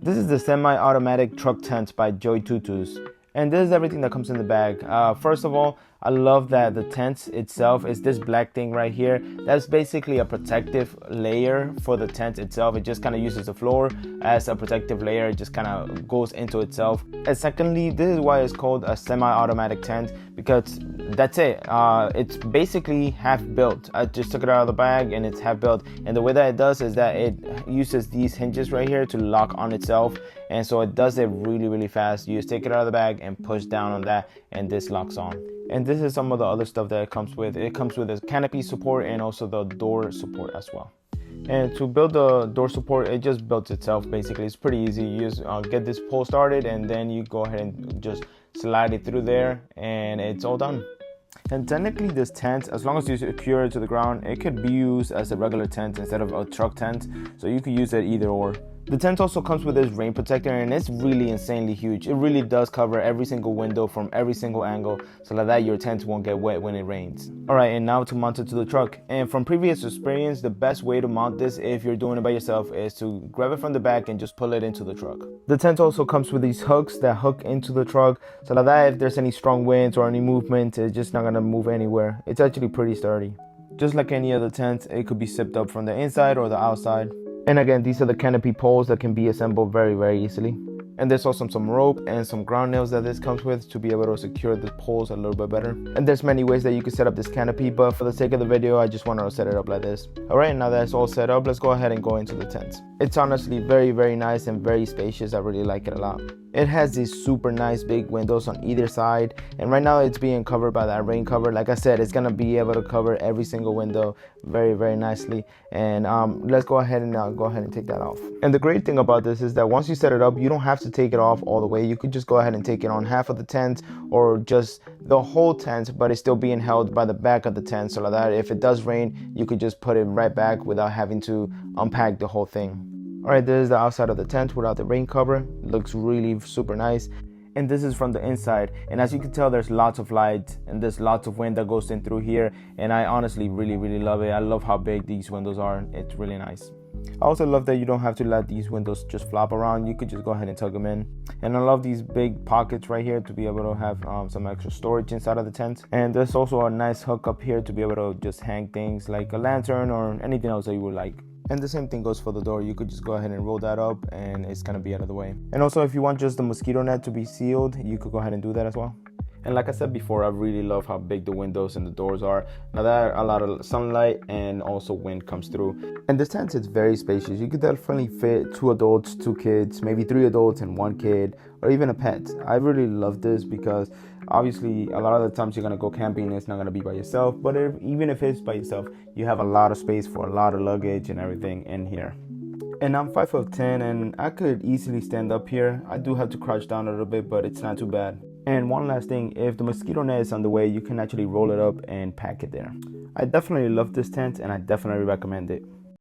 This is the semi-automatic truck tent by Joytutus. And this is everything that comes in the bag. First of all, I love that the tent itself is this black thing right here. That's basically a protective layer for the tent itself. It just kind of uses the floor as a protective layer. It just kind of goes into itself. And secondly, this is why it's called a semi-automatic tent, because that's it. It's basically half built. I just took it out of the bag and it's half built. And the way that it does is that it uses these hinges right here to lock on itself. And so it does it really fast. You just take it out of the bag and push down on that and this locks on. And this is some of the other stuff that it comes with. It comes with a canopy support and also the door support as well. And to build the door support, it just builds itself basically. It's pretty easy. You just get this pole started and then you go ahead and just slide it through there and it's all done. And technically this tent, as long as you secure it to the ground, it could be used as a regular tent instead of a truck tent. So you could use it either or. The tent also comes with this rain protector and it's really insanely huge. It really does cover every single window from every single angle so that your tent won't get wet when it rains. Alright, and now to mount it to the truck. And from previous experience, the best way to mount this if you're doing it by yourself is to grab it from the back and just pull it into the truck. The tent also comes with these hooks that hook into the truck so that if there's any strong winds or any movement, it's just not going to move anywhere. It's actually pretty sturdy. Just like any other tent, it could be zipped up from the inside or the outside. And again, these are the canopy poles that can be assembled very easily. And there's also some rope and some ground nails that this comes with to be able to secure the poles a little bit better. And there's many ways that you can set up this canopy, but for the sake of the video, I just wanted to set it up like this. Alright, now that it's all set up, let's go ahead and go into the tent. It's honestly very nice and very spacious. I really like it a lot. It has these super nice big windows on either side, and right now it's being covered by that rain cover. Like I said, it's gonna be able to cover every single window very nicely. And let's go ahead and take that off. And the great thing about this is that once you set it up, you don't have to take it off all the way. You could just go ahead and take it on half of the tent or just the whole tent, but it's still being held by the back of the tent so that if it does rain, you could just put it right back without having to unpack the whole thing. Alright, this is the outside of the tent without the rain cover. It looks really super nice. And this is from the inside, and as you can tell, there's lots of light and there's lots of wind that goes in through here, and I honestly really love it. I love how big these windows are. It's really nice. I also love that you don't have to let these windows just flop around. You could just go ahead and tug them in. And I love these big pockets right here to be able to have some extra storage inside of the tent. And there's also a nice hook up here to be able to just hang things like a lantern or anything else that you would like. And the same thing goes for the door. You could just go ahead and roll that up and it's gonna be out of the way. And also, if you want just the mosquito net to be sealed, you could go ahead and do that as well. And like I said before, I really love how big the windows and the doors are. Now that a lot of sunlight and also wind comes through. And this tent is very spacious. You could definitely fit 2 adults, 2 kids, maybe 3 adults and 1 kid, or even a pet. I really love this because obviously a lot of the times you're gonna go camping and it's not gonna be by yourself. But even if it's by yourself, you have a lot of space for a lot of luggage and everything in here. And I'm 5'10" and I could easily stand up here. I do have to crouch down a little bit, but it's not too bad. And one last thing, if the mosquito net is on the way, you can actually roll it up and pack it there. I definitely love this tent and I definitely recommend it.